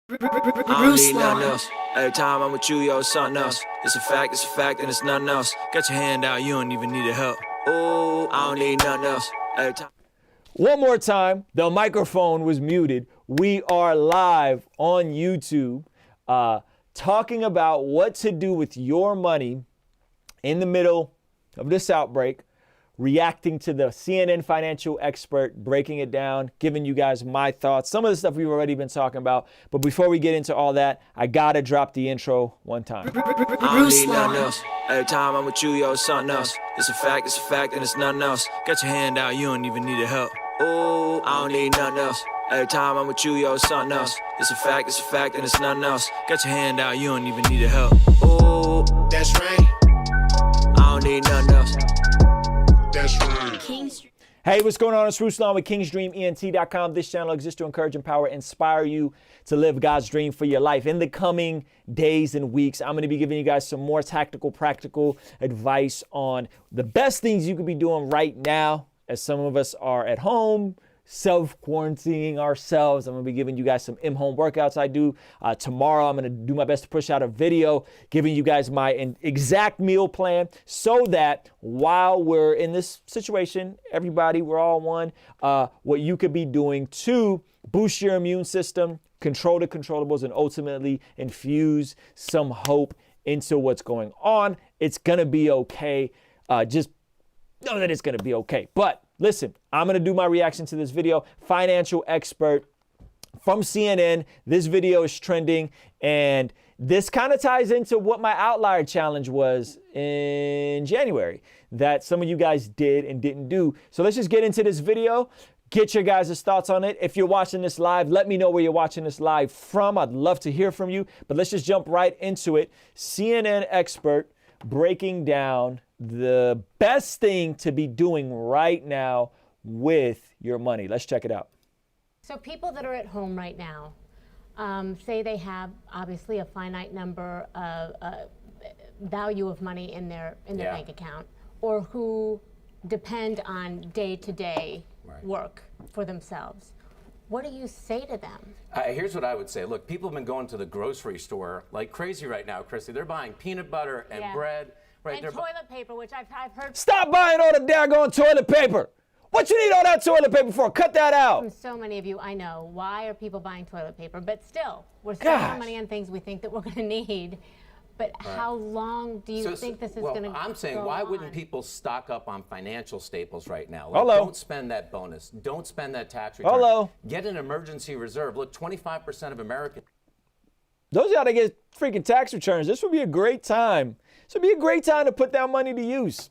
I don't need nothing else. Every time I'm with you, yo, it's something else. It's a fact, and it's nothing else. Got your hand out, you don't even need a help. Ooh, I don't need nothing else. Every time. One more time, the microphone was muted. We are live on YouTube talking about what to do with your money in the middle of this outbreak, reacting to the CNN financial expert, breaking it down, giving you guys my thoughts, some of the stuff we've already been talking about. But before we get into all that, I gotta drop the intro one time. I don't need nothing else. Every time I'm with you, yo, it's something else. It's a fact, and it's nothing else. Got your hand out, you don't even need a help. Ooh, I don't need nothing else. Every time I'm with you, yo, it's something else. It's a fact, and it's nothing else. Got your hand out, you don't even need a help. Ooh, that's right. I don't need nothing else. That's right. Hey, what's going on? It's Ruslan with KingsDreamENT.com. This channel exists to encourage, empower, inspire you to live God's dream for your life. In the coming days and weeks, I'm going to be giving you guys some more tactical, practical advice on the best things you could be doing right now, as some of us are at home, self-quarantining ourselves. I'm going to be giving you guys some in-home workouts I do. Tomorrow, I'm going to do my best to push out a video giving you guys my exact meal plan so that while we're in this situation, everybody, we're all one, what you could be doing to boost your immune system, control the controllables, and ultimately infuse some hope into what's going on. It's going to be okay. Just know that it's going to be okay. But listen, I'm going to do my reaction to this video. Financial expert from CNN. This video is trending, and this kind of ties into what my outlier challenge was in January that some of you guys did and didn't do. So let's just get into this video. Get your guys' thoughts on it. If you're watching this live, let me know where you're watching this live from. I'd love to hear from you, but let's just jump right into it. CNN expert breaking down the best thing to be doing right now with your money. Let's check it out. So people that are at home right now, say they have obviously a finite number of value of money in their bank account, or who depend on day-to-day work for themselves. What do you say to them? Here's what I would say. Look, people have been going to the grocery store like crazy right now, Chrissy. They're buying peanut butter and bread. Right, and toilet paper, which I've heard. Stop buying all the daggone toilet paper. What you need all that toilet paper for? Cut that out. From so many of you, I know. Why are people buying toilet paper? But still, we're spending our money on things we think that we're going to need. But how long do you think this is going to go on? I'm saying, why wouldn't people stock up on financial staples right now? Hello. Don't spend that bonus. Don't spend that tax return. Hello. Get an emergency reserve. Look, 25% of Americans. Those of y'all that get freaking tax returns, this would be a great time. This would be a great time to put that money to use.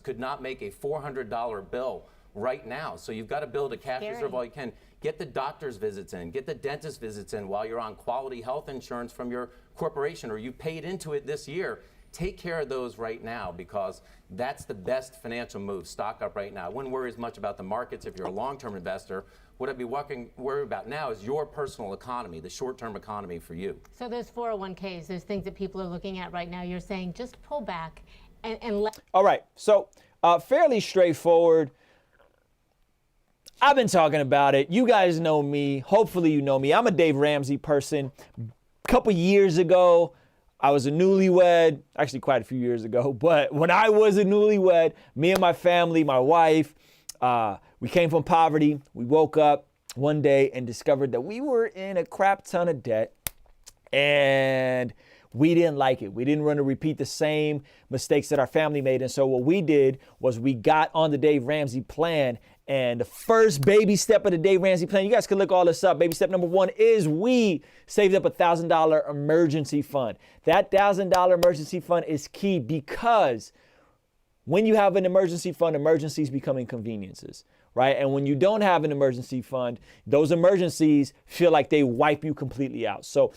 Could not make a $400 bill right now. So you've got to build a cash reserve while you can. Get the doctor's visits in, get the dentist visits in while you're on quality health insurance from your corporation or you paid into it this year. Take care of those right now because that's the best financial move. Stock up right now. I wouldn't worry as much about the markets if you're a long-term investor. What I'd be worried about now is your personal economy, the short-term economy for you. So there's 401ks, there's things that people are looking at right now. You're saying just pull back and let. All right, so fairly straightforward. I've been talking about it. You guys know me. Hopefully you know me. I'm a Dave Ramsey person. A couple years ago, I was a newlywed, actually quite a few years ago, but when I was a newlywed, me and my family, my wife, we came from poverty. We woke up one day and discovered that we were in a crap ton of debt and we didn't like it. We didn't want to repeat the same mistakes that our family made. And so what we did was we got on the Dave Ramsey plan. And the first baby step of the Dave Ramsey plan, you guys can look all this up. Baby step number one is we saved up a $1,000 emergency fund. That $1,000 emergency fund is key because when you have an emergency fund, emergencies become inconveniences, right? And when you don't have an emergency fund, those emergencies feel like they wipe you completely out. So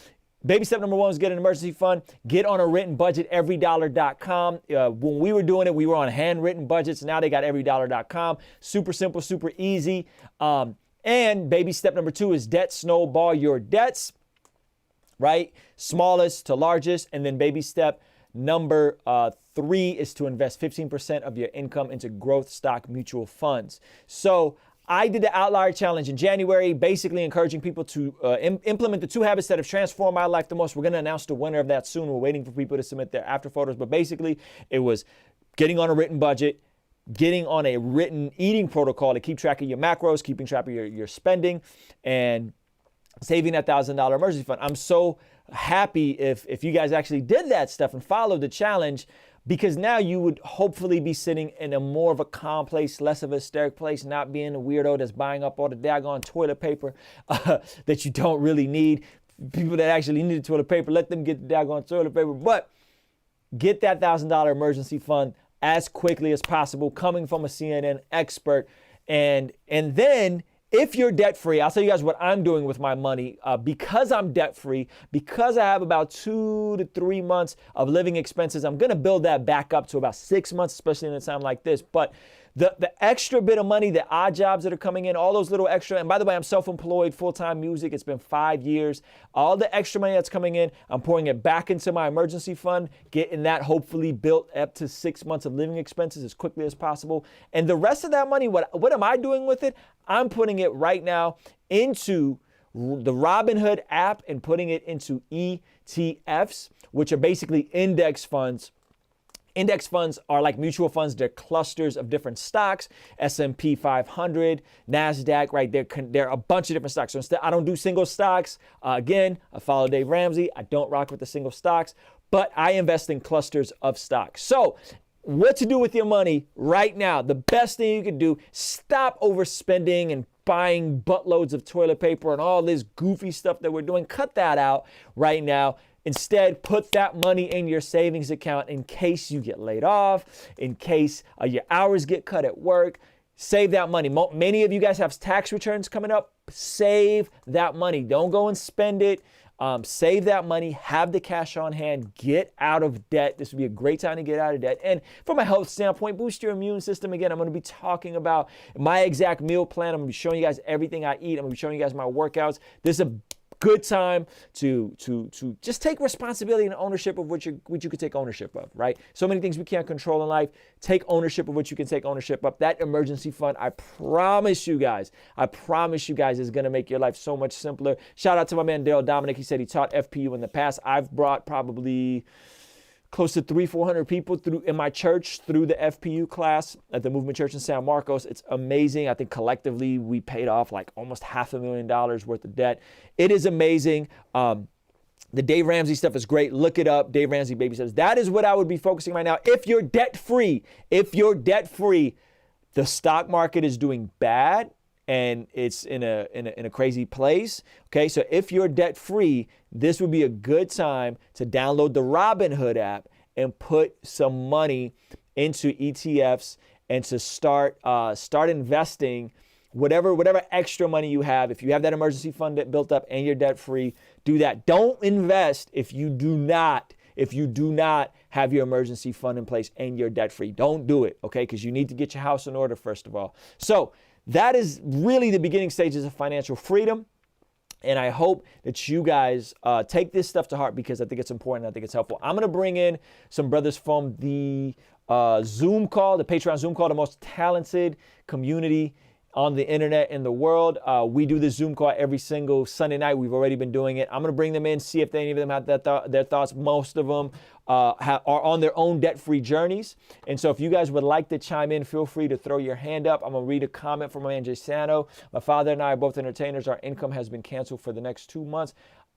baby step number one is get an emergency fund. Get on a written budget, everydollar.com. When we were doing it, we were on handwritten budgets. Now they got everydollar.com. Super simple, super easy. And baby step number two is debt snowball your debts, right? Smallest to largest. And then baby step number 3 is to invest 15% of your income into growth stock mutual funds. So I did the Outlier Challenge in January, basically encouraging people to implement the 2 habits that have transformed my life the most. We're going to announce the winner of that soon. We're waiting for people to submit their after photos. But basically, it was getting on a written budget, getting on a written eating protocol to keep track of your macros, keeping track of your spending, and saving that $1,000 emergency fund. I'm so happy if you guys actually did that stuff and followed the challenge, because now you would hopefully be sitting in a more of a calm place, less of a hysteric place, not being a weirdo that's buying up all the daggone toilet paper that you don't really need. People that actually need the toilet paper, let them get the daggone toilet paper. But get that $1,000 emergency fund as quickly as possible, coming from a CNN expert. And then if you're debt free, I'll tell you guys what I'm doing with my money. Because I'm debt free, because I have about 2 to 3 months of living expenses, I'm gonna build that back up to about 6 months, especially in a time like this. But the extra bit of money, the odd jobs that are coming in, all those little extra, and by the way, I'm self-employed, full-time music. It's been 5 years. All the extra money that's coming in, I'm pouring it back into my emergency fund, getting that hopefully built up to 6 months of living expenses as quickly as possible. And the rest of that money, what am I doing with it? I'm putting it right now into the Robinhood app and putting it into ETFs, which are basically index funds. Index funds are like mutual funds. They're clusters of different stocks, S&P 500, NASDAQ, right? They're a bunch of different stocks. So instead, I don't do single stocks. Again, I follow Dave Ramsey. I don't rock with the single stocks, but I invest in clusters of stocks. So what to do with your money right now? The best thing you can do, stop overspending and buying buttloads of toilet paper and all this goofy stuff that we're doing. Cut that out right now. Instead, put that money in your savings account in case you get laid off, in case your hours get cut at work. Save that money. Many of you guys have tax returns coming up. Save that money. Don't go and spend it. Save that money. Have the cash on hand. Get out of debt. This would be a great time to get out of debt. And from a health standpoint, boost your immune system. Again, I'm going to be talking about my exact meal plan. I'm going to be showing you guys everything I eat. I'm going to be showing you guys my workouts. This is a good time to just take responsibility and ownership of what you could take ownership of, right? So many things we can't control in life. Take ownership of what you can take ownership of. That emergency fund, I promise you guys, is going to make your life so much simpler. Shout out to my man, Dale Dominic. He said he taught FPU in the past. I've brought probably close to 300-400 people in my church through the FPU class at the Movement Church in San Marcos. It's amazing. I think collectively we paid off like almost $500,000 worth of debt. It is amazing. The Dave Ramsey stuff is great. Look it up. Dave Ramsey Baby Steps. That is what I would be focusing right now. If you're debt free, the stock market is doing bad and it's in a crazy place. Okay, so if you're debt free, this would be a good time to download the Robinhood app and put some money into ETFs and to start investing whatever extra money you have. If you have that emergency fund that built up and you're debt free, do that. Don't invest if you do not have your emergency fund in place and you're debt free. Don't do it, okay? Because you need to get your house in order first of all. So that is really the beginning stages of financial freedom. And I hope that you guys take this stuff to heart because I think it's important. I think it's helpful. I'm going to bring in some brothers from the Zoom call, the Patreon Zoom call, the most talented community on the internet in the world. We do this Zoom call every single Sunday night. We've already been doing it. I'm going to bring them in, see if any of them have their thoughts. Most of them are on their own debt-free journeys. And so if you guys would like to chime in, feel free to throw your hand up. I'm going to read a comment from my man Jay Sano. My father and I are both entertainers. Our income has been canceled for the next 2 months.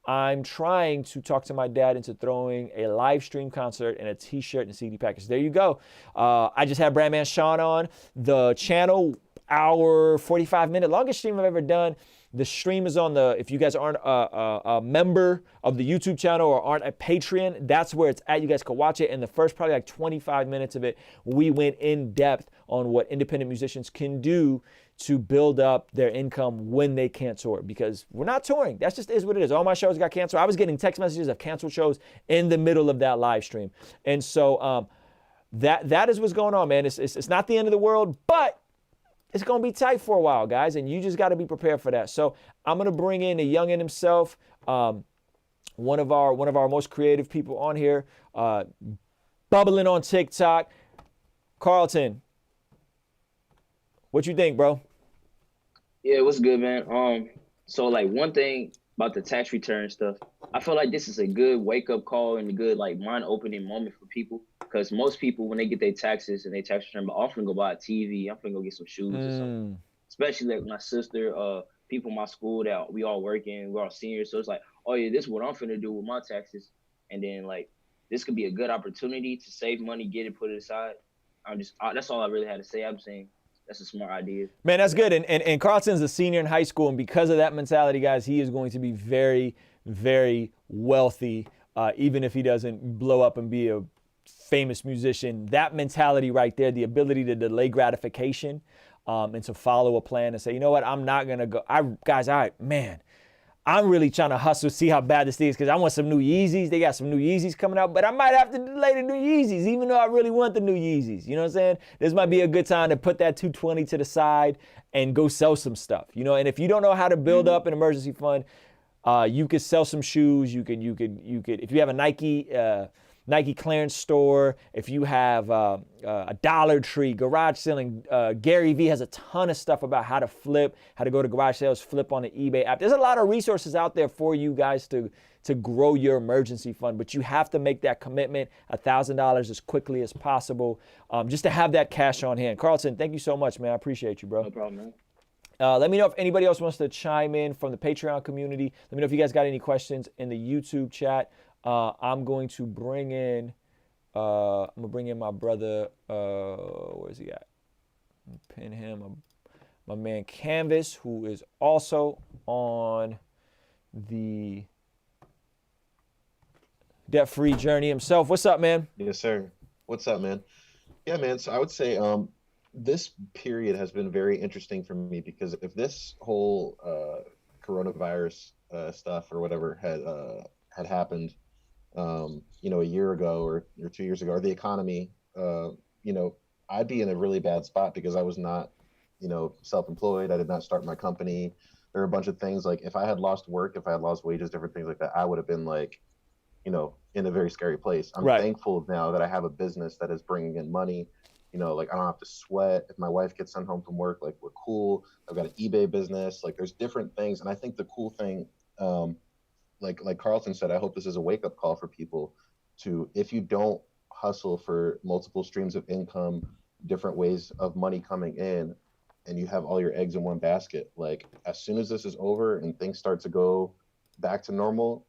I'm trying to talk to my dad into throwing a live stream concert and a t-shirt and CD package. There you go. I just had Brandman Sean on the channel. Hour 45-minute longest stream I've ever done. The stream is on if you guys aren't a member of the YouTube channel or aren't a Patreon, that's where it's at. You guys can watch it. And the first probably like 25 minutes of it, we went in depth on what independent musicians can do to build up their income when they can't tour, because we're not touring. That just is what it is. All my shows got canceled. I was getting text messages of canceled shows in the middle of that live stream. And so that is what's going on, man. It's not the end of the world, but it's going to be tight for a while, guys, and you just got to be prepared for that. So I'm going to bring in a youngin' himself, one of our most creative people on here, bubbling on TikTok. Carlton, what you think, bro? Yeah, what's good, man? So like one thing about the tax return stuff, I feel like this is a good wake up call and a good like mind opening moment for people. Because most people, when they get their taxes and their tax return, often go buy a TV. I'm finna go get some shoes or something. Especially like my sister, people in my school that we all working, we're all seniors. So it's like, oh yeah, this is what I'm finna do with my taxes. And then like this could be a good opportunity to save money, get it, put it aside. That's all I really had to say. I'm saying that's a smart idea. Man, that's good. And Carlton's a senior in high school, and because of that mentality, guys, he is going to be very, very wealthy, even if he doesn't blow up and be a famous musician. That mentality right there, the ability to delay gratification and to follow a plan and say, you know what, I'm not going to go. I'm really trying to hustle, see how bad this thing is, because I want some new Yeezys. They got some new Yeezys coming out, but I might have to delay the new Yeezys, even though I really want the new Yeezys. You know what I'm saying? This might be a good time to put that 220 to the side and go sell some stuff. You know, and if you don't know how to build up an emergency fund, you could sell some shoes. You could, if you have a Nike clearance store, if you have a Dollar Tree, garage selling, Gary Vee has a ton of stuff about how to flip, how to go to garage sales, flip on the eBay app. There's a lot of resources out there for you guys to grow your emergency fund, but you have to make that commitment, $1,000 as quickly as possible, just to have that cash on hand. Carlton, thank you so much, man. I appreciate you, bro. No problem, man. Let me know if anybody else wants to chime in from the Patreon community. Let me know if you guys got any questions in the YouTube chat. I'm going to bring in, my brother, where's he at? Pin him, my man Canvas, who is also on the debt-free journey himself. What's up, man? Yes, sir. What's up, man? Yeah, man. So I would say this period has been very interesting for me because if this whole coronavirus stuff or whatever had happened, a year ago or 2 years ago, or the economy, I'd be in a really bad spot because I was not, self-employed. I did not start my company. There were a bunch of things like if I had lost work, if I had lost wages, different things like that, I would have been like, in a very scary place. I'm thankful now that I have a business that is bringing in money. Like I don't have to sweat. If my wife gets sent home from work, like we're cool. I've got an eBay business. Like there's different things. And I think the cool thing, like Carlton said, I hope this is a wake up call for people to, if you don't hustle for multiple streams of income, different ways of money coming in, and you have all your eggs in one basket, like as soon as this is over and things start to go back to normal,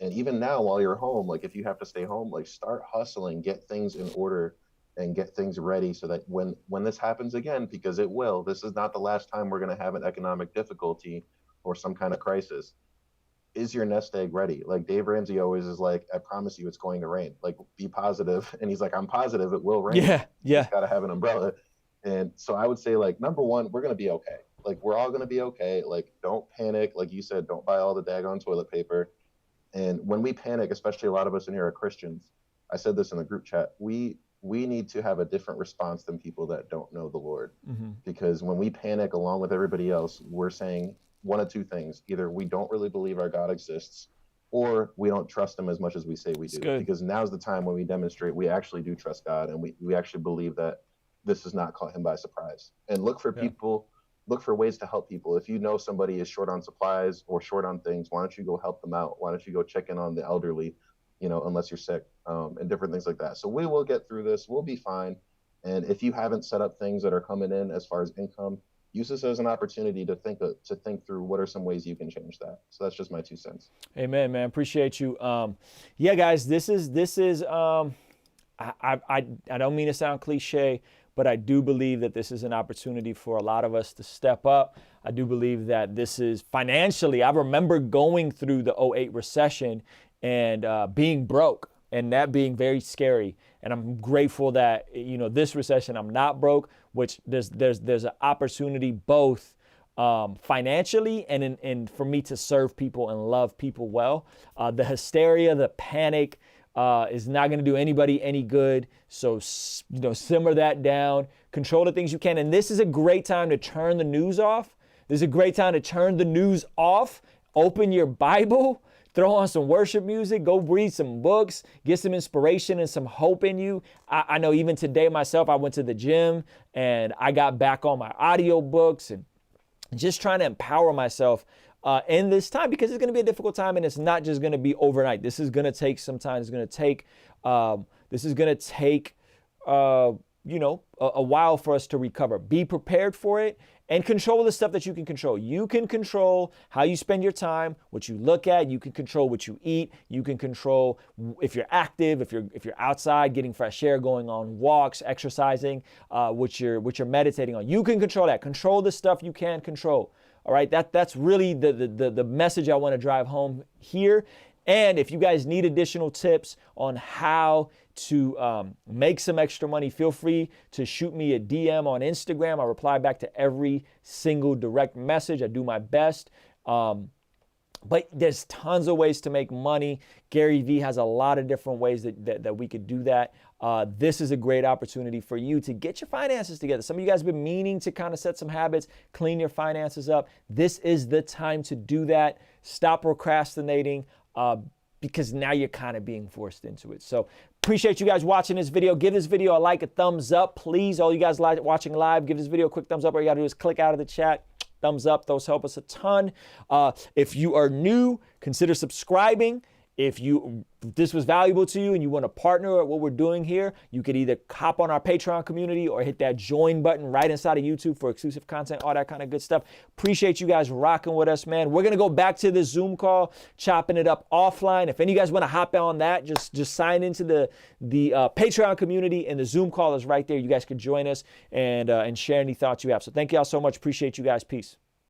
and even now while you're home, like if you have to stay home, like start hustling, get things in order and get things ready so that when this happens again, because it will, this is not the last time we're going to have an economic difficulty or some kind of crisis. Is your nest egg ready? Like Dave Ramsey always is like, I promise you it's going to rain. Like be positive. And he's like, I'm positive it will rain. Yeah. You just got to have an umbrella. And so I would say like, number one, we're going to be okay. Like we're all going to be okay. Like don't panic. Like you said, don't buy all the daggone toilet paper. And when we panic, especially a lot of us in here are Christians. I said this in the group chat. We need to have a different response than people that don't know the Lord. Because when we panic along with everybody else, we're saying one of two things. Either we don't really believe our God exists, or we don't trust him as much as we say we do. Because now's the time when we demonstrate we actually do trust God, and we actually believe that this has not caught him by surprise. And look for people, look for ways to help people. If you know somebody is short on supplies or short on things, why don't you go help them out? Why don't you go check in on the elderly, unless you're sick, and different things like that. So we will get through this. We'll be fine. And if you haven't set up things that are coming in as far as income, use this as an opportunity to think through what are some ways you can change that. So that's just my 2 cents. Amen, man. Appreciate you. Yeah, guys, this is. I don't mean to sound cliche, but I do believe that this is an opportunity for a lot of us to step up. I do believe that this is financially. I remember going through the 2008 recession and being broke, and that being very scary. And I'm grateful that, this recession, I'm not broke, which there's an opportunity both financially and for me to serve people and love people well. The hysteria, the panic is not going to do anybody any good. So, simmer that down, control the things you can. And this is a great time to turn the news off. This is a great time to turn the news off, open your Bible, throw on some worship music, go read some books, get some inspiration and some hope in you. I know even today myself, I went to the gym and I got back on my audio books and just trying to empower myself in this time, because it's going to be a difficult time, and it's not just going to be overnight. This is going to take some time. It's going to take, you know, a while for us to recover. Be prepared for it and control the stuff that you can control. You can control how you spend your time, what you look at. You can control what you eat. You can control if you're active, if you're outside getting fresh air, going on walks, exercising, what you're meditating on. You can control that. Control the stuff you can control. All right, that's really the message I want to drive home here. And if you guys need additional tips on how to make some extra money, feel free to shoot me a DM on Instagram. I reply back to every single direct message. I do my best. But there's tons of ways to make money. Gary Vee has a lot of different ways that we could do that. This is a great opportunity for you to get your finances together. Some of you guys have been meaning to kind of set some habits, clean your finances up. This is the time to do that. Stop procrastinating. Because now you're kind of being forced into it. So appreciate you guys watching this video. Give this video a like, a thumbs up, please. All you guys watching live, give this video a quick thumbs up. All you gotta do is click out of the chat, thumbs up. Those help us a ton. If you are new, consider subscribing. If this was valuable to you and you want to partner at what we're doing here, you could either hop on our Patreon community or hit that join button right inside of YouTube for exclusive content, all that kind of good stuff. Appreciate you guys rocking with us, man. We're going to go back to the Zoom call, chopping it up offline. If any of you guys want to hop on that, just sign into the Patreon community, and the Zoom call is right there. You guys could join us and share any thoughts you have. So thank you all so much. Appreciate you guys. Peace.